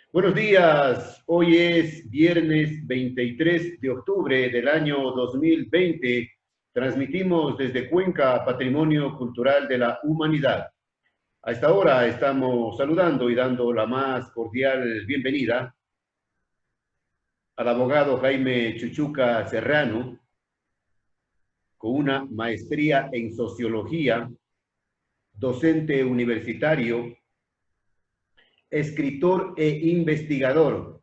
Buenos días, hoy es viernes 23 de octubre del año 2020. Transmitimos desde Cuenca, Patrimonio Cultural de la Humanidad. A esta hora estamos saludando y dando la más cordial bienvenida al abogado Jaime Chuchuca Serrano, con una maestría en sociología, docente universitario, escritor e investigador.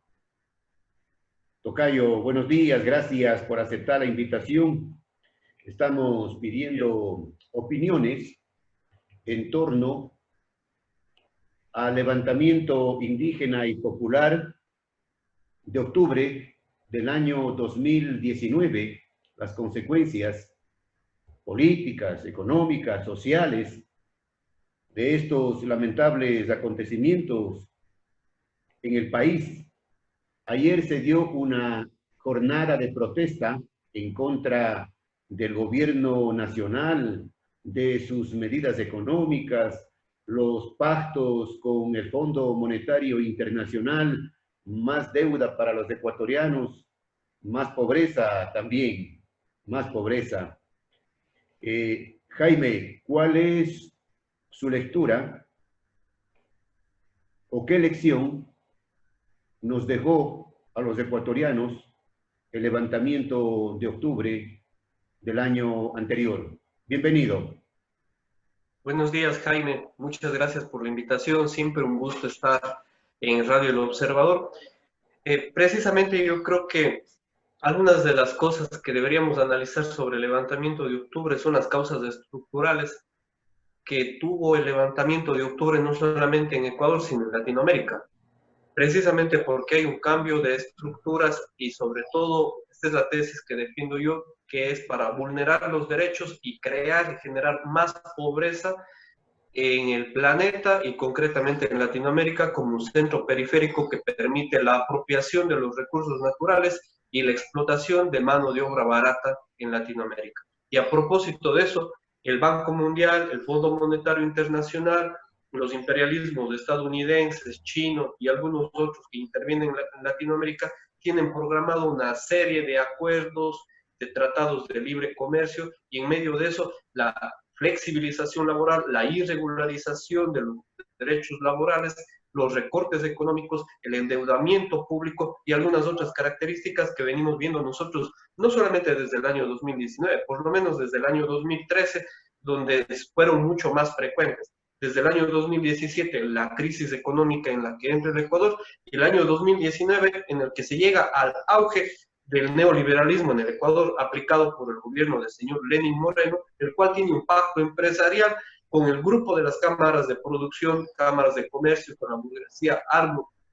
Tocayo, buenos días, gracias por aceptar la invitación. Estamos pidiendo opiniones en torno al levantamiento indígena y popular de octubre del año 2019, las consecuencias políticas, económicas, sociales de estos lamentables acontecimientos en el país. Ayer se dio una jornada de protesta en contra del gobierno nacional, de sus medidas económicas, los pactos con el Fondo Monetario Internacional, más deuda para los ecuatorianos, más pobreza también, más pobreza. Jaime, ¿cuál es su lectura o qué lección nos dejó a los ecuatorianos el levantamiento de octubre del año anterior? Bienvenido. Buenos días, Jaime. Muchas gracias por la invitación. Siempre un gusto estar en Radio El Observador. Precisamente yo creo que algunas de las cosas que deberíamos analizar sobre el levantamiento de octubre son las causas estructurales que tuvo el levantamiento de octubre no solamente en Ecuador, sino en Latinoamérica. Precisamente porque hay un cambio de estructuras y sobre todo, esta es la tesis que defiendo yo, que es para vulnerar los derechos y crear y generar más pobreza en el planeta y concretamente en Latinoamérica como un centro periférico que permite la apropiación de los recursos naturales y la explotación de mano de obra barata en Latinoamérica. Y a propósito de eso, el Banco Mundial, el Fondo Monetario Internacional, los imperialismos estadounidenses, chinos y algunos otros que intervienen en Latinoamérica tienen programado una serie de acuerdos, de tratados de libre comercio y en medio de eso la flexibilización laboral, la irregularización de los derechos laborales, los recortes económicos, el endeudamiento público y algunas otras características que venimos viendo nosotros, no solamente desde el año 2019, por lo menos desde el año 2013, donde fueron mucho más frecuentes. Desde el año 2017, la crisis económica en la que entra el Ecuador, y el año 2019, en el que se llega al auge del neoliberalismo en el Ecuador aplicado por el gobierno del señor Lenín Moreno, el cual tiene un pacto empresarial con el grupo de las cámaras de producción, cámaras de comercio, con la burguesía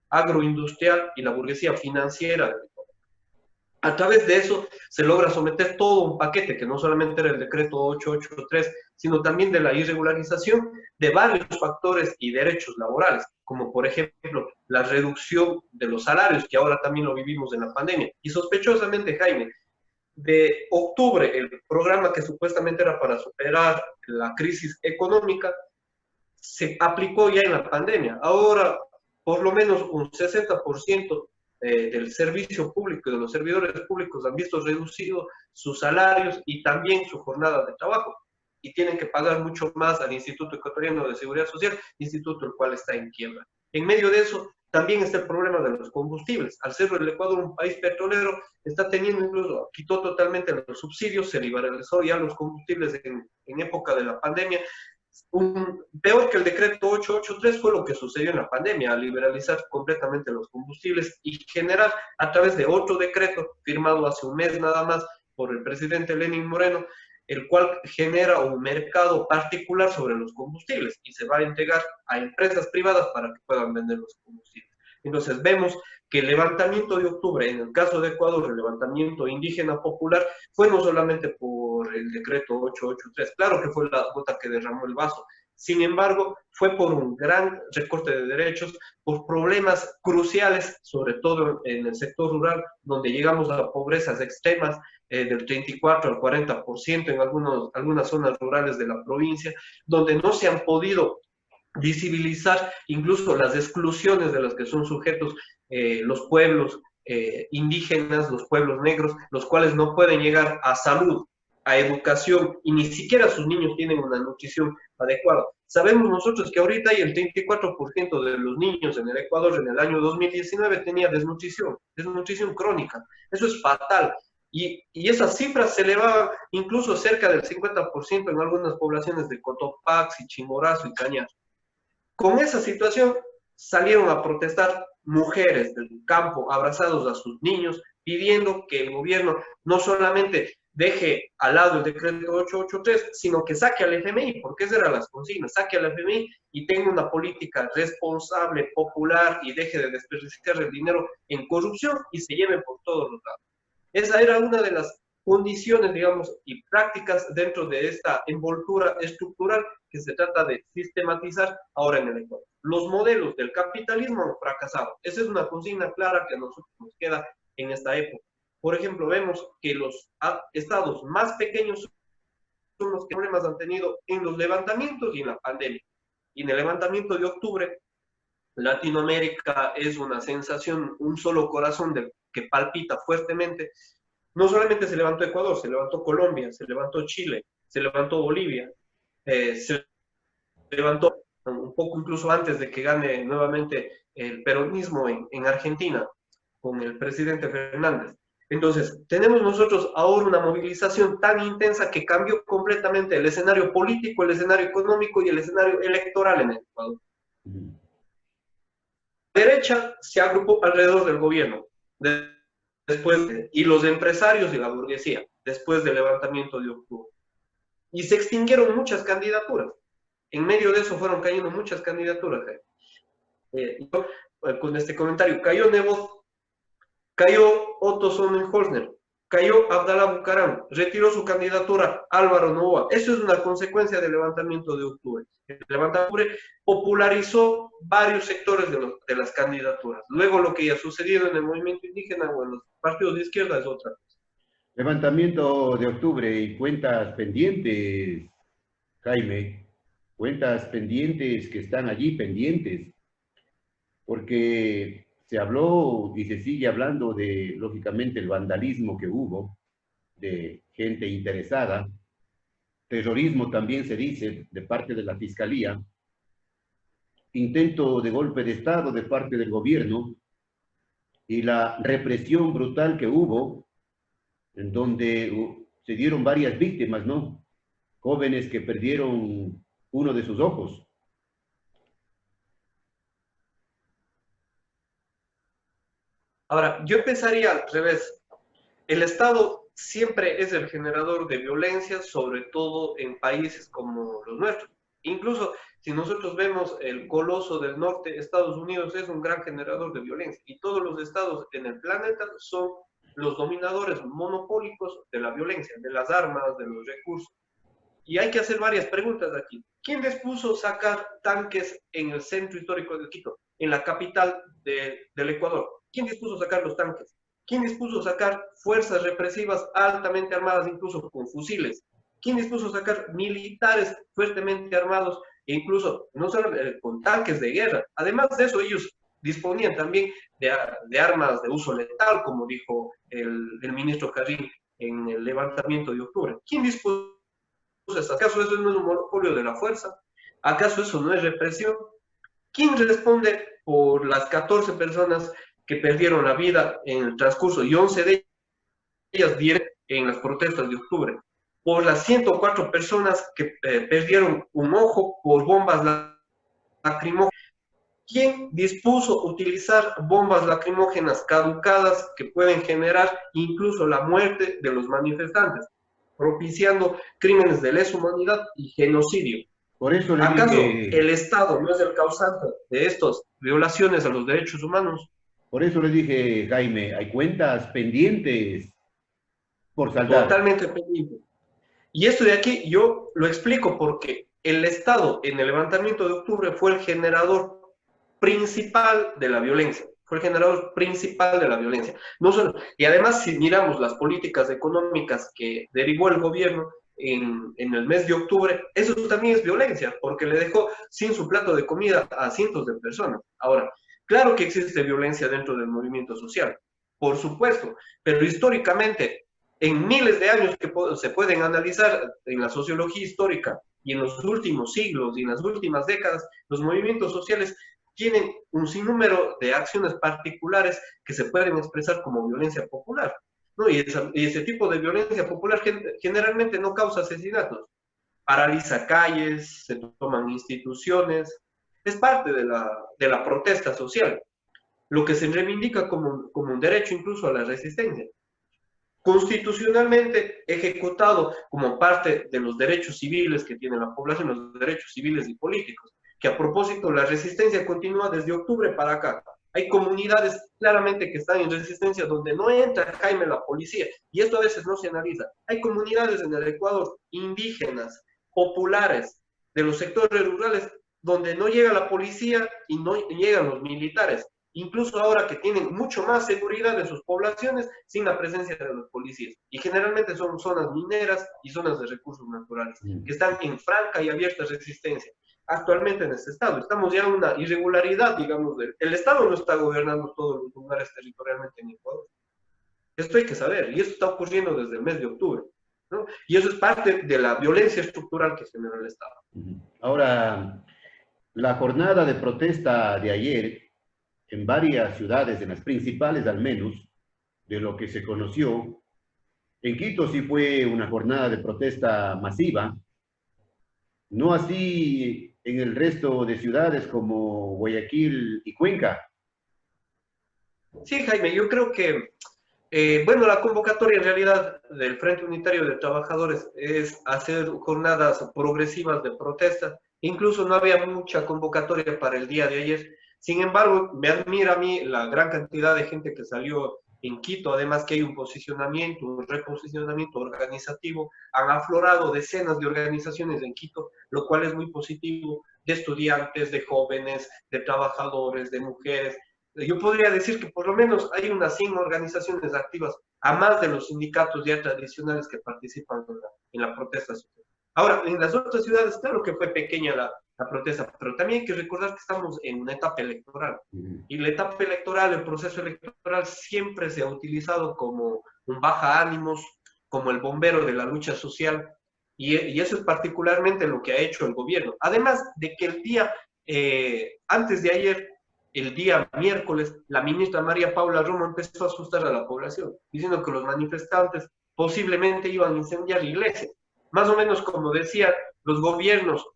agroindustrial y la burguesía financiera del Ecuador. A través de eso se logra someter todo un paquete que no solamente era el decreto 883, sino también de la irregularización de varios factores y derechos laborales, como por ejemplo la reducción de los salarios, que ahora también lo vivimos en la pandemia. Y sospechosamente, Jaime, de octubre, el programa que supuestamente era para superar la crisis económica, se aplicó ya en la pandemia. Ahora, por lo menos un 60% del servicio público y de los servidores públicos han visto reducido sus salarios y también su jornada de trabajo. Y tienen que pagar mucho más al Instituto Ecuatoriano de Seguridad Social, instituto el cual está en quiebra. En medio de eso, también está el problema de los combustibles. Al ser el Ecuador un país petrolero, está teniendo incluso, quitó totalmente los subsidios, se liberalizó ya los combustibles en época de la pandemia. Peor que el decreto 883 fue lo que sucedió en la pandemia, al liberalizar completamente los combustibles y generar a través de otro decreto firmado hace un mes nada más por el presidente Lenín Moreno, el cual genera un mercado particular sobre los combustibles y se va a entregar a empresas privadas para que puedan vender los combustibles. Entonces vemos que el levantamiento de octubre, en el caso de Ecuador, el levantamiento indígena popular, fue no solamente por el decreto 883, claro que fue la gota que derramó el vaso, sin embargo, fue por un gran recorte de derechos, por problemas cruciales, sobre todo en el sector rural, donde llegamos a pobrezas extremas del 34 al 40% en algunas zonas rurales de la provincia, donde no se han podido visibilizar incluso las exclusiones de las que son sujetos los pueblos indígenas, los pueblos negros, los cuales no pueden llegar a salud, a educación, y ni siquiera sus niños tienen una nutrición adecuada. Sabemos nosotros que ahorita hay el 34% de los niños en el Ecuador en el año 2019 tenía desnutrición crónica. Eso es fatal. Y esas cifras se elevaban incluso cerca del 50% en algunas poblaciones de Cotopaxi, Chimborazo y Cañar. Con esa situación salieron a protestar mujeres del campo, abrazados a sus niños, pidiendo que el gobierno no solamente deje al lado el decreto 883, sino que saque al FMI, porque esas eran las consignas, saque al FMI y tenga una política responsable, popular, y deje de desperdiciar el dinero en corrupción y se lleve por todos los lados. Esa era una de las condiciones, digamos, y prácticas dentro de esta envoltura estructural que se trata de sistematizar ahora en el Ecuador. Los modelos del capitalismo han fracasado. Esa es una consigna clara que a nosotros nos queda en esta época. Por ejemplo, vemos que los estados más pequeños son los que problemas han tenido en los levantamientos y en la pandemia. Y en el levantamiento de octubre, Latinoamérica es una sensación, un solo corazón que palpita fuertemente. No solamente se levantó Ecuador, se levantó Colombia, se levantó Chile, se levantó Bolivia, se levantó un poco incluso antes de que gane nuevamente el peronismo en Argentina con el presidente Fernández. Entonces, tenemos nosotros ahora una movilización tan intensa que cambió completamente el escenario político, el escenario económico y el escenario electoral en el Ecuador. La derecha se agrupó alrededor del gobierno y los empresarios y la burguesía después del levantamiento de octubre. Y se extinguieron muchas candidaturas. En medio de eso fueron cayendo muchas candidaturas. Con este comentario, cayó Nebot, cayó Otto Sonnenhorstner, cayó Abdalá Bucaram, retiró su candidatura Álvaro Novoa. Eso es una consecuencia del levantamiento de octubre. El levantamiento de octubre popularizó varios sectores de las candidaturas. Luego lo que ya ha sucedido en el movimiento indígena o en los partidos de izquierda es otra cosa. Levantamiento de octubre y cuentas pendientes, Jaime, cuentas pendientes que están allí pendientes, porque se habló y se sigue hablando de, lógicamente, el vandalismo que hubo, de gente interesada, terrorismo también se dice de parte de la Fiscalía, intento de golpe de Estado de parte del gobierno y la represión brutal que hubo, en donde se dieron varias víctimas, ¿no? Jóvenes que perdieron uno de sus ojos. Ahora, yo empezaría al revés. El Estado siempre es el generador de violencia, sobre todo en países como los nuestros. Incluso si nosotros vemos el coloso del norte, Estados Unidos es un gran generador de violencia y todos los estados en el planeta son los dominadores monopólicos de la violencia, de las armas, de los recursos. Y hay que hacer varias preguntas aquí. ¿Quién les puso sacar tanques en el centro histórico de Quito, en la capital del Ecuador? ¿Quién dispuso sacar los tanques? ¿Quién dispuso sacar fuerzas represivas altamente armadas, incluso con fusiles? ¿Quién dispuso sacar militares fuertemente armados e incluso no solo con tanques de guerra? Además de eso, ellos disponían también de armas de uso letal, como dijo el ministro Carrillo en el levantamiento de octubre. ¿Quién dispuso eso? ¿Acaso eso no es un monopolio de la fuerza? ¿Acaso eso no es represión? ¿Quién responde por las 14 personas que perdieron la vida en el transcurso y 11 de ellas vienen en las protestas de octubre? Por las 104 personas que perdieron un ojo por bombas lacrimógenas. ¿Quién dispuso utilizar bombas lacrimógenas caducadas que pueden generar incluso la muerte de los manifestantes, propiciando crímenes de lesa humanidad y genocidio? Por eso le ¿Acaso dije, el Estado no es el causante de estas violaciones a los derechos humanos? por eso le dije, Jaime, hay cuentas pendientes por saldar. Totalmente pendiente. Y esto de aquí yo lo explico porque el Estado en el levantamiento de octubre fue el generador principal de la violencia. Fue el generador principal de la violencia. No solo, y además, si miramos las políticas económicas que derivó el gobierno, en el mes de octubre, eso también es violencia, porque le dejó sin su plato de comida a cientos de personas. Ahora, claro que existe violencia dentro del movimiento social, por supuesto, pero históricamente, en miles de años que se pueden analizar en la sociología histórica y en los últimos siglos y en las últimas décadas, los movimientos sociales tienen un sinnúmero de acciones particulares que se pueden expresar como violencia popular, ¿no? Y ese tipo de violencia popular generalmente no causa asesinatos, paraliza calles, se toman instituciones, es parte de la protesta social, lo que se reivindica como un derecho incluso a la resistencia. Constitucionalmente ejecutado como parte de los derechos civiles que tiene la población, los derechos civiles y políticos, que a propósito la resistencia continúa desde octubre para acá. Hay comunidades claramente que están en resistencia donde no entra, Jaime, la policía, y esto a veces no se analiza. Hay comunidades en el Ecuador indígenas, populares, de los sectores rurales, donde no llega la policía y no llegan los militares, incluso ahora que tienen mucho más seguridad en sus poblaciones sin la presencia de los policías. Y generalmente son zonas mineras y zonas de recursos naturales, que están en franca y abierta resistencia. Actualmente en este estado estamos ya en una irregularidad, digamos, el estado no está gobernando todos los lugares territorialmente en Ecuador. Esto hay que saber, y esto está ocurriendo desde el mes de octubre, ¿no? Y eso es parte de la violencia estructural que genera el estado. Ahora, la jornada de protesta de ayer en varias ciudades, en las principales al menos, de lo que se conoció. En Quito sí fue una jornada de protesta masiva, no así en el resto de ciudades como Guayaquil y Cuenca. Sí, Jaime, yo creo que, bueno, la convocatoria en realidad del Frente Unitario de Trabajadores es hacer jornadas progresivas de protesta. Incluso no había mucha convocatoria para el día de ayer. Sin embargo, me admira a mí la gran cantidad de gente que salió en Quito, además que hay un posicionamiento, un reposicionamiento organizativo. Han aflorado decenas de organizaciones en Quito, lo cual es muy positivo, de estudiantes, de jóvenes, de trabajadores, de mujeres. Yo podría decir que por lo menos hay unas 100 organizaciones activas, a más de los sindicatos ya tradicionales que participan en la protesta social. Ahora, en las otras ciudades, claro que fue pequeña la protesta, pero también hay que recordar que estamos en una etapa electoral. Y la etapa electoral, el proceso electoral siempre se ha utilizado como un baja ánimos, como el bombero de la lucha social, y eso es particularmente lo que ha hecho el gobierno. Además de que el día, antes de ayer, el día miércoles, la ministra María Paula Romo empezó a asustar a la población, diciendo que los manifestantes posiblemente iban a incendiar iglesias. Más o menos como decía los gobiernos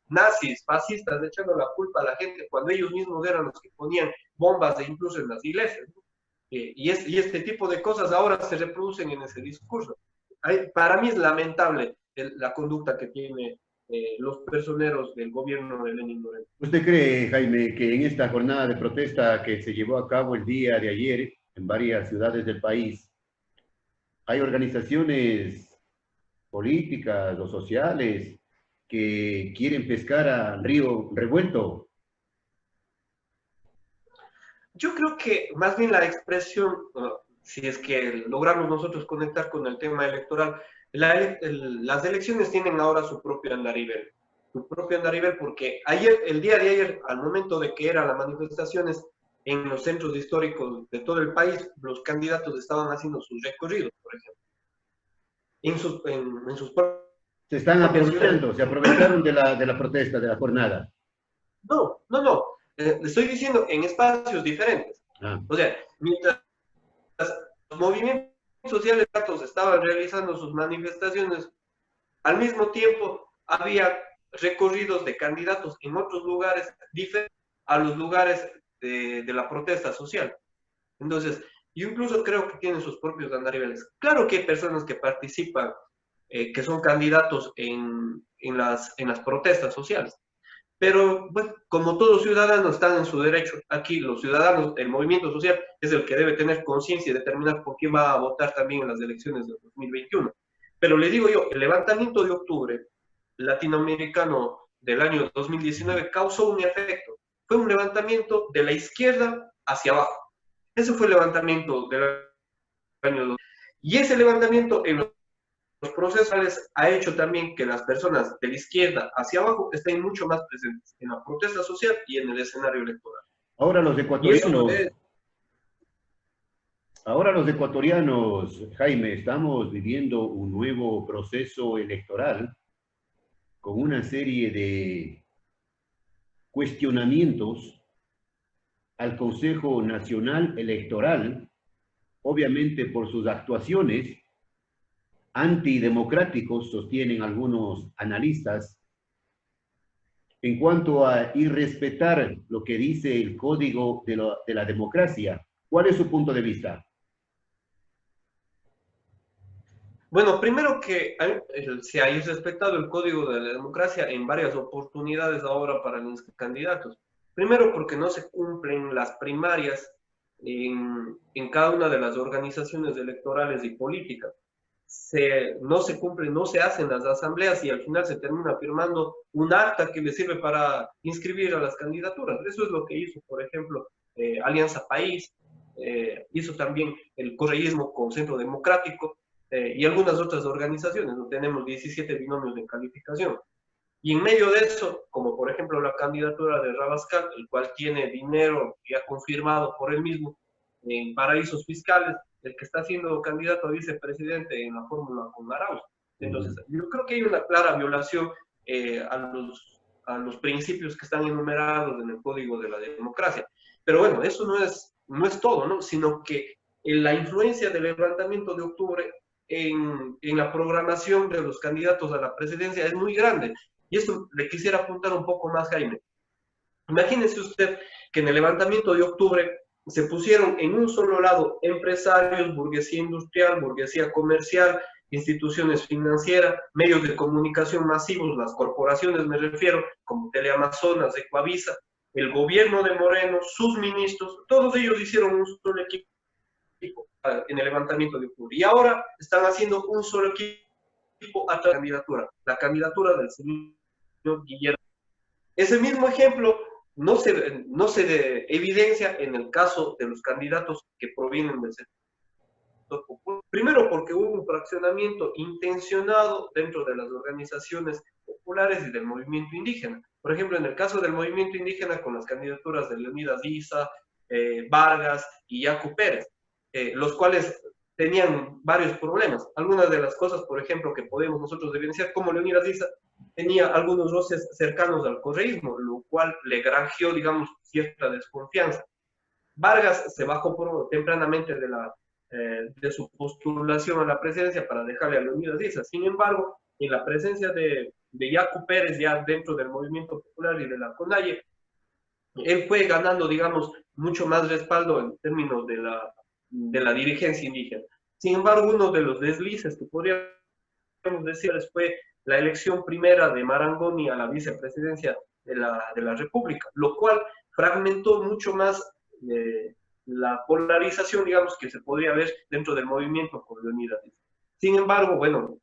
nazis, fascistas, echando la culpa a la gente cuando ellos mismos eran los que ponían bombas e incluso en las iglesias. Y este tipo de cosas ahora se reproducen en ese discurso. Para mí es lamentable la conducta que tiene los personeros del gobierno de Lenín Moreno. ¿Usted cree, Jaime, que en esta jornada de protesta que se llevó a cabo el día de ayer en varias ciudades del país, hay organizaciones políticas o sociales que quieren pescar a río revuelto? Yo creo que más bien la expresión, si es que logramos nosotros conectar con el tema electoral, las elecciones tienen ahora su propio andarivel. Su propio andarivel porque ayer, el día de ayer, al momento de que eran las manifestaciones en los centros históricos de todo el país, los candidatos estaban haciendo sus recorridos, por ejemplo. En sus Se están aprovechando, se aprovecharon de la protesta, de la jornada. No, no, no. Le estoy diciendo en espacios diferentes. O sea, mientras los movimientos sociales estaban realizando sus manifestaciones, al mismo tiempo había recorridos de candidatos en otros lugares diferentes a los lugares de la protesta social. Entonces, yo incluso creo que tienen sus propios andariveles. Claro que hay personas que participan, que son candidatos en las protestas sociales. Pero, bueno, como todos ciudadanos están en su derecho, aquí los ciudadanos, el movimiento social es el que debe tener conciencia y determinar por quién va a votar también en las elecciones del 2021. Pero le digo yo, el levantamiento de octubre latinoamericano del año 2019 causó un efecto. Fue un levantamiento de la izquierda hacia abajo. Ese fue el levantamiento del año 2019. Y ese levantamiento en los los procesos ha hecho también que las personas de la izquierda hacia abajo estén mucho más presentes en la protesta social y en el escenario electoral. Ahora los Y eso ecuatorianos, ahora los ecuatorianos, Jaime, estamos viviendo un nuevo proceso electoral con una serie de cuestionamientos al Consejo Nacional Electoral, obviamente por sus actuaciones antidemocráticos, sostienen algunos analistas, en cuanto a irrespetar lo que dice el código de la democracia. ¿Cuál es su punto de vista? bueno, primero que se ha irrespetado el código de la democracia en varias oportunidades ahora para los candidatos. Primero porque no se cumplen las primarias en cada una de las organizaciones electorales y políticas. No se cumplen, no se hacen las asambleas y al final se termina firmando un acta que le sirve para inscribir a las candidaturas. Eso es lo que hizo, por ejemplo, Alianza País, hizo también el correísmo con Centro Democrático, y algunas otras organizaciones. ¿No? Tenemos 17 binomios de calificación. Y en medio de eso, como por ejemplo la candidatura de Rabascal, el cual tiene dinero ya confirmado por él mismo en paraísos fiscales, el que está siendo candidato a vicepresidente en la fórmula con Arauz. Entonces, yo creo que hay una clara violación a los principios que están enumerados en el Código de la Democracia. Pero bueno, eso no es todo, ¿no? Sino que la influencia del levantamiento de octubre en la programación de los candidatos a la presidencia es muy grande. Y esto le quisiera apuntar un poco más, Jaime. Imagínese usted que en el levantamiento de octubre se pusieron en un solo lado empresarios, burguesía industrial, burguesía comercial, instituciones financieras, medios de comunicación masivos, las corporaciones me refiero, como Teleamazonas, Ecuavisa, el gobierno de Moreno, sus ministros, todos ellos hicieron un solo equipo en el levantamiento de octubre. Y ahora están haciendo un solo equipo a la candidatura del señor Guillermo. Ese mismo ejemplo no se evidencia en el caso de los candidatos que provienen del sector popular. Primero porque hubo un fraccionamiento intencionado dentro de las organizaciones populares y del movimiento indígena. Por ejemplo, en el caso del movimiento indígena con las candidaturas de Leonidas Issa, Vargas y Yacu Pérez, los cuales tenían varios problemas. Algunas de las cosas, por ejemplo, que podemos nosotros evidenciar, como Leonidas Issa tenía algunos roces cercanos al correísmo, lo cual le granjeó, digamos, cierta desconfianza. Vargas se bajó tempranamente de su postulación a la presidencia para dejarle a Leonidas Issa. Sin embargo, en la presencia de Yacu Pérez, ya dentro del movimiento popular y de la CONAIE, él fue ganando, digamos, mucho más respaldo en términos de la dirigencia indígena. Sin embargo, uno de los deslices que podríamos decirles fue la elección primera de Marangoni a la vicepresidencia de la República, lo cual fragmentó mucho más la polarización, digamos, que se podría ver dentro del movimiento con Leonidas. Sin embargo, bueno,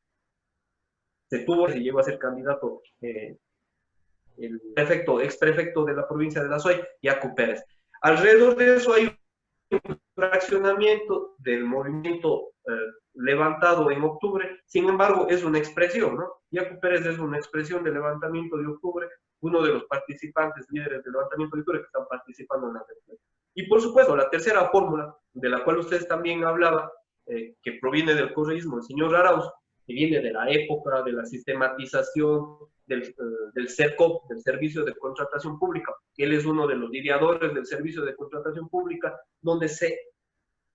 se llegó a ser candidato el ex prefecto de la provincia de La Suay, Yacu Pérez. Alrededor de eso hay un fraccionamiento del movimiento levantado en octubre, sin embargo es una expresión, ¿no? Yacu Pérez es una expresión del levantamiento de octubre, uno de los participantes líderes del levantamiento de octubre que están participando en la elección. Y por supuesto, la tercera fórmula, de la cual ustedes también hablaban, que proviene del correísmo, el señor Arauz, que viene de la época de la sistematización del CERCOP, del Servicio de Contratación Pública. Él es uno de los ideadores del Servicio de Contratación Pública, donde se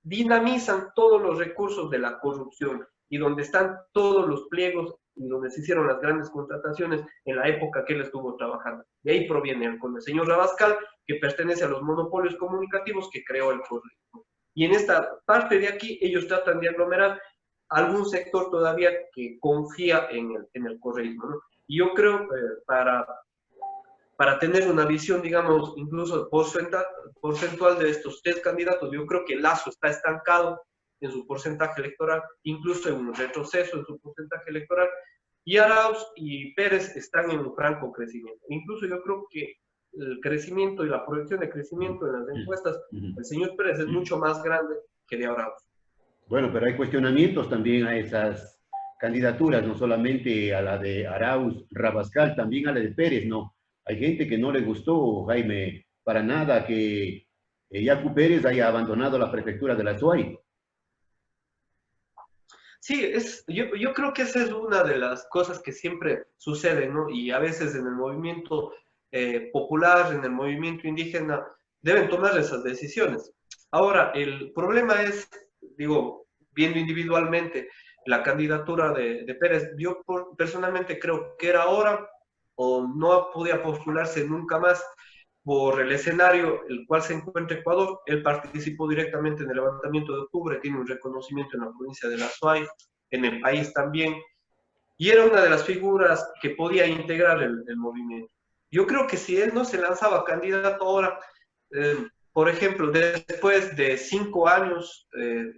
dinamizan todos los recursos de la corrupción y donde están todos los pliegos y donde se hicieron las grandes contrataciones en la época que él estuvo trabajando. De ahí proviene él, con el señor Rabascal, que pertenece a los monopolios comunicativos que creó el correísmo. Y en esta parte de aquí ellos tratan de aglomerar algún sector todavía que confía en el correísmo, ¿no? Y yo creo para tener una visión, digamos, incluso porcentual de estos tres candidatos, yo creo que Lasso está estancado en su porcentaje electoral, incluso en un retroceso en su porcentaje electoral, y Arauz y Pérez están en un franco crecimiento. Incluso yo creo que el crecimiento y la proyección de crecimiento en las encuestas, el señor Pérez es mucho más grande que de Arauz. Bueno, pero hay cuestionamientos también a esas candidaturas, no solamente a la de Arauz, Rabascal, también a la de Pérez, ¿no? Hay gente que no le gustó, Jaime, para nada que Yacu Pérez haya abandonado la prefectura de la SUAY. Sí, yo creo que esa es una de las cosas que siempre suceden, ¿no? Y a veces en el movimiento popular, en el movimiento indígena, deben tomar esas decisiones. Ahora, el problema es, digo, viendo individualmente la candidatura de Pérez, yo personalmente creo que era hora o no podía postularse nunca más por el escenario el cual se encuentra Ecuador. Él participó directamente en el levantamiento de octubre, tiene un reconocimiento en la provincia de La Suay, en el país también, y era una de las figuras que podía integrar el movimiento. Yo creo que si él no se lanzaba candidato ahora, por ejemplo, después de 5 años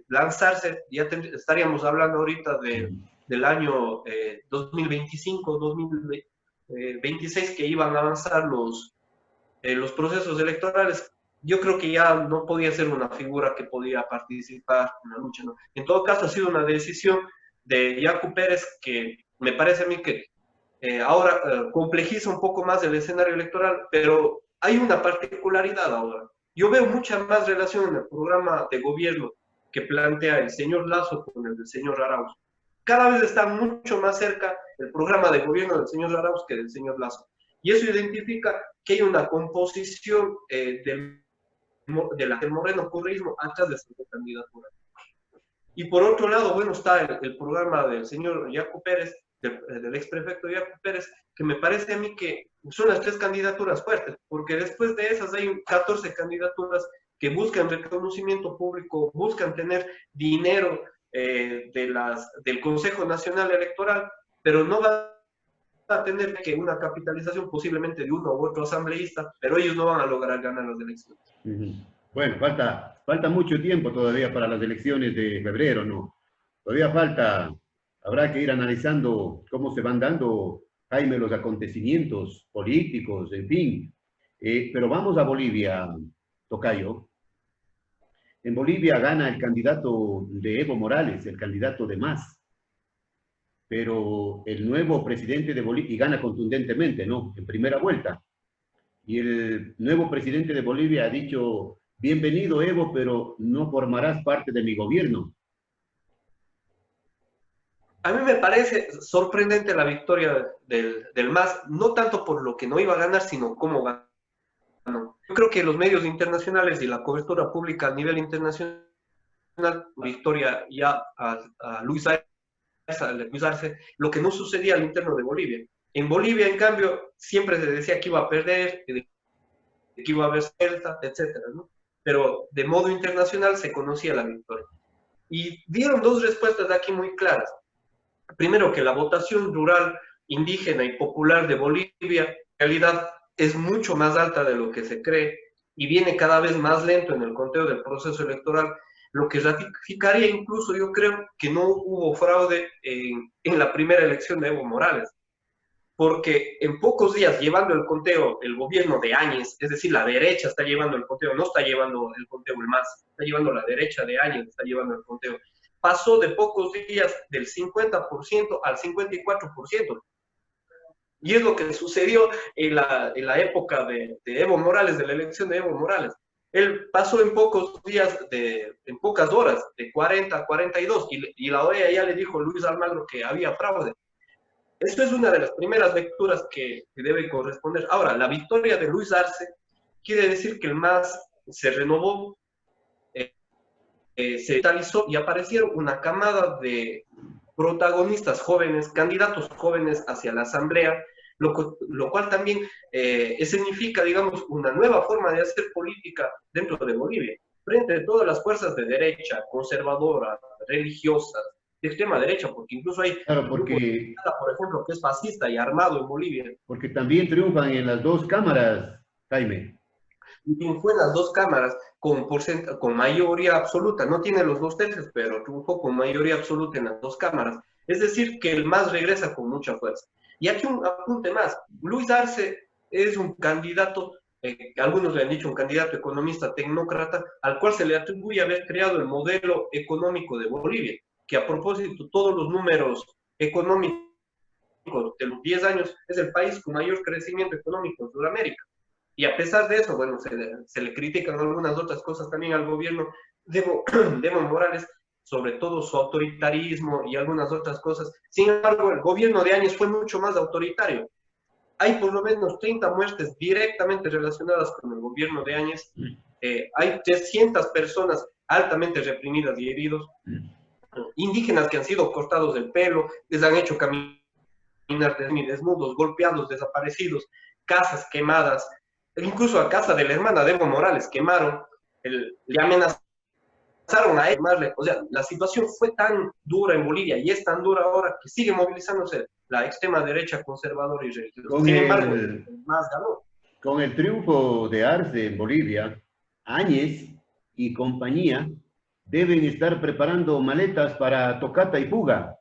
lanzarse, ya estaríamos hablando ahorita del año 2025, 2026, que iban a avanzar los procesos electorales. Yo creo que ya no podía ser una figura que podía participar en la lucha, ¿no? En todo caso, ha sido una decisión de Yacu Pérez que me parece a mí que ahora complejiza un poco más el escenario electoral, pero hay una particularidad ahora. Yo veo mucha más relación en el programa de gobierno que plantea el señor Lazo con el del señor Arauz. Cada vez está mucho más cerca el programa de gobierno del señor Arauz que del señor Lazo. Y eso identifica que hay una composición del moreno currismo atrás de su candidatura. Y por otro lado, bueno, está el programa del señor Yacu Pérez, del ex prefecto Yacu Pérez, que me parece a mí que son las 3 candidaturas fuertes, porque después de esas hay 14 candidaturas que buscan reconocimiento público, buscan tener dinero del Consejo Nacional Electoral, pero no van a tener que una capitalización posiblemente de uno u otro asambleísta, pero ellos no van a lograr ganar las elecciones. Bueno, falta mucho tiempo todavía para las elecciones de febrero, ¿no? Todavía falta, habrá que ir analizando cómo se van dando, Jaime, los acontecimientos políticos, en fin. Pero vamos a Bolivia, tocayo. En Bolivia gana el candidato de Evo Morales, el candidato de MAS. Pero el nuevo presidente de Bolivia, y gana contundentemente, ¿no? En primera vuelta. Y el nuevo presidente de Bolivia ha dicho: bienvenido Evo, pero no formarás parte de mi gobierno. A mí me parece sorprendente la victoria del MAS, no tanto por lo que no iba a ganar, sino cómo ganó. Yo creo que los medios internacionales y la cobertura pública a nivel internacional, victoria ya a Luis Arce, lo que no sucedía al interno de Bolivia. En Bolivia, en cambio, siempre se decía que iba a perder, que iba a haber celta, etcétera, ¿no? Pero de modo internacional se conocía la victoria. Y dieron 2 respuestas aquí muy claras. Primero, que la votación rural, indígena y popular de Bolivia en realidad es mucho más alta de lo que se cree y viene cada vez más lento en el conteo del proceso electoral, lo que ratificaría incluso, yo creo, que no hubo fraude en la primera elección de Evo Morales, porque en pocos días llevando el conteo el gobierno de Áñez, es decir, la derecha está llevando el conteo, no está llevando el conteo el MAS, está llevando la derecha de Áñez, está llevando el conteo, pasó de pocos días del 50% al 54%. Y es lo que sucedió en la época de Evo Morales, de la elección de Evo Morales. Él pasó en pocos días, en pocas horas, de 40 a 42, y la OEA ya le dijo a Luis Almagro que había fraude. Esto es una de las primeras lecturas que debe corresponder. Ahora, la victoria de Luis Arce quiere decir que el MAS se renovó, se vitalizó y aparecieron una camada de protagonistas jóvenes, candidatos jóvenes hacia la asamblea, lo cual también significa, digamos, una nueva forma de hacer política dentro de Bolivia, frente a todas las fuerzas de derecha, conservadoras, religiosas, de extrema derecha, porque incluso hay, claro, porque, por ejemplo, que es fascista y armado en Bolivia. Porque también triunfan en las 2 cámaras, Jaime. Y triunfó en las 2 cámaras con mayoría absoluta, no tiene los 2 tercios, pero triunfó con mayoría absoluta en las 2 cámaras. Es decir, que el MAS regresa con mucha fuerza. Y aquí un apunte más, Luis Arce es un candidato, algunos le han dicho un candidato economista tecnócrata, al cual se le atribuye haber creado el modelo económico de Bolivia, que a propósito todos los números económico de los 10 años, es el país con mayor crecimiento económico en Sudamérica. Y a pesar de eso, bueno, se le critican algunas otras cosas también al gobierno de Evo Morales, sobre todo su autoritarismo y algunas otras cosas. Sin embargo, el gobierno de Áñez fue mucho más autoritario. Hay por lo menos 30 muertes directamente relacionadas con el gobierno de Áñez. Hay 300 personas altamente reprimidas y heridos. Indígenas que han sido cortados del pelo, les han hecho caminar desnudos, golpeados, desaparecidos, casas quemadas, incluso a casa de la hermana de Evo Morales quemaron, le amenazaron a él, o sea, la situación fue tan dura en Bolivia y es tan dura ahora que sigue movilizándose la extrema derecha conservadora y religiosa. Sin embargo, más ganó. Con el triunfo de Arce en Bolivia, Áñez y compañía deben estar preparando maletas para tocata y fuga.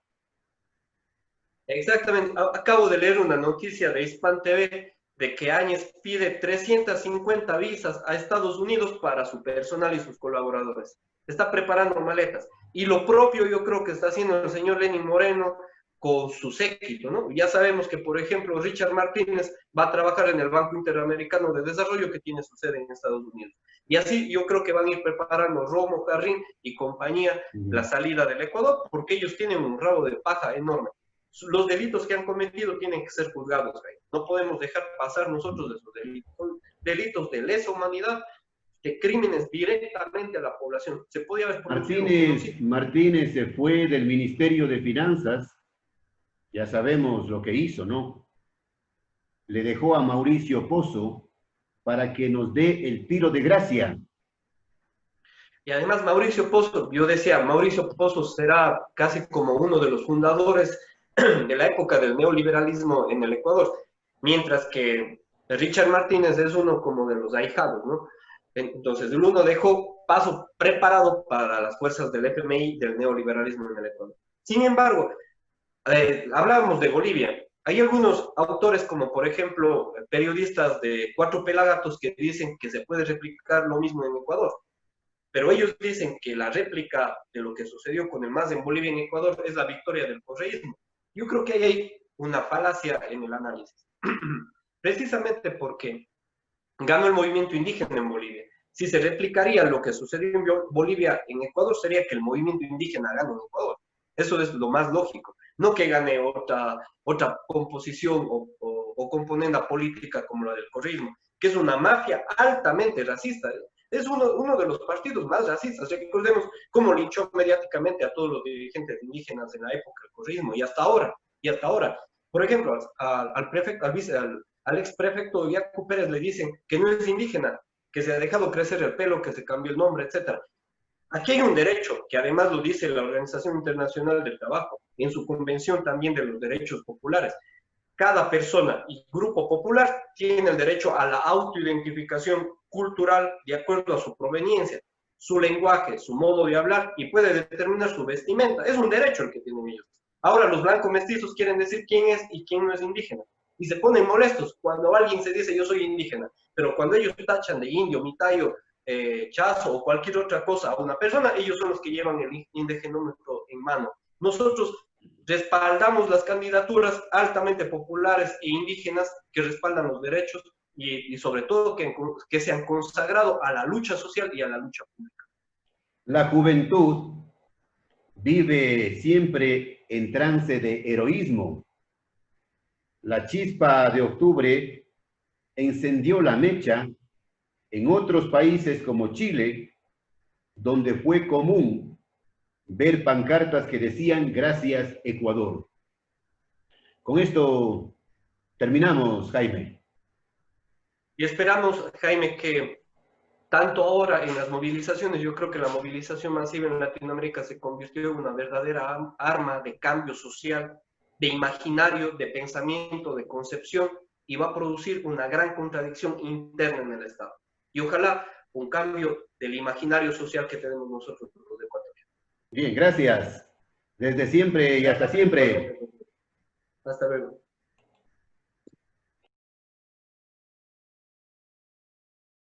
Exactamente. Acabo de leer una noticia de Hispan TV de que Áñez pide 350 visas a Estados Unidos para su personal y sus colaboradores. Está preparando maletas. Y lo propio yo creo que está haciendo el señor Lenín Moreno con su séquito, ¿no? Ya sabemos que, por ejemplo, Richard Martínez va a trabajar en el Banco Interamericano de Desarrollo que tiene su sede en Estados Unidos. Y así yo creo que van a ir preparando Romo, Carrín y compañía la salida del Ecuador, porque ellos tienen un rabo de paja enorme. Los delitos que han cometido tienen que ser juzgados. No podemos dejar pasar nosotros esos delitos. Son delitos de lesa humanidad, de crímenes directamente a la población. Se podía haber Martínez se fue del Ministerio de Finanzas. Ya sabemos lo que hizo, ¿no? Le dejó a Mauricio Pozo para que nos dé el tiro de gracia. Y además Mauricio Pozo, yo decía, Mauricio Pozo será casi como uno de los fundadores de la época del neoliberalismo en el Ecuador, mientras que Richard Martínez es uno como de los ahijados, ¿no? Entonces, el uno dejó paso preparado para las fuerzas del FMI, del neoliberalismo en el Ecuador. Sin embargo, hablábamos de Bolivia. Hay algunos autores, como por ejemplo periodistas de Cuatro Pelagatos, que dicen que se puede replicar lo mismo en Ecuador. Pero ellos dicen que la réplica de lo que sucedió con el MAS en Bolivia y en Ecuador es la victoria del correísmo. Yo creo que ahí hay una falacia en el análisis. Precisamente porque ganó el movimiento indígena en Bolivia. Si se replicaría lo que sucedió en Bolivia en Ecuador, sería que el movimiento indígena gane en Ecuador. Eso es lo más lógico. No que gane otra composición o componenda política como la del correísmo, que es una mafia altamente racista. Es uno de los partidos más racistas. Recordemos cómo linchó mediáticamente a todos los dirigentes indígenas en la época del correísmo y hasta ahora. Por ejemplo, al ex prefecto Yacu Pérez le dicen que no es indígena, que se ha dejado crecer el pelo, que se cambió el nombre, etc. Aquí hay un derecho, que además lo dice la Organización Internacional del Trabajo, en su convención también de los derechos populares. Cada persona y grupo popular tiene el derecho a la autoidentificación cultural de acuerdo a su proveniencia, su lenguaje, su modo de hablar y puede determinar su vestimenta. Es un derecho el que tienen ellos. Ahora los blancos mestizos quieren decir quién es y quién no es indígena. Y se ponen molestos cuando alguien se dice yo soy indígena, pero cuando ellos tachan de indio, mitayo, chazo o cualquier otra cosa a una persona, ellos son los que llevan el indigenómetro en mano. Nosotros respaldamos las candidaturas altamente populares e indígenas que respaldan los derechos y sobre todo que se han consagrado a la lucha social y a la lucha pública. La juventud vive siempre en trance de heroísmo. La chispa de octubre encendió la mecha en otros países como Chile, donde fue común ver pancartas que decían gracias Ecuador. Con esto terminamos, Jaime. Y esperamos, Jaime, que tanto ahora en las movilizaciones, yo creo que la movilización masiva en Latinoamérica se convirtió en una verdadera arma de cambio social, de imaginario, de pensamiento, de concepción, y va a producir una gran contradicción interna en el Estado. Y ojalá un cambio del imaginario social que tenemos nosotros los ecuatorianos. Bien, gracias. Desde siempre y hasta siempre. Hasta luego.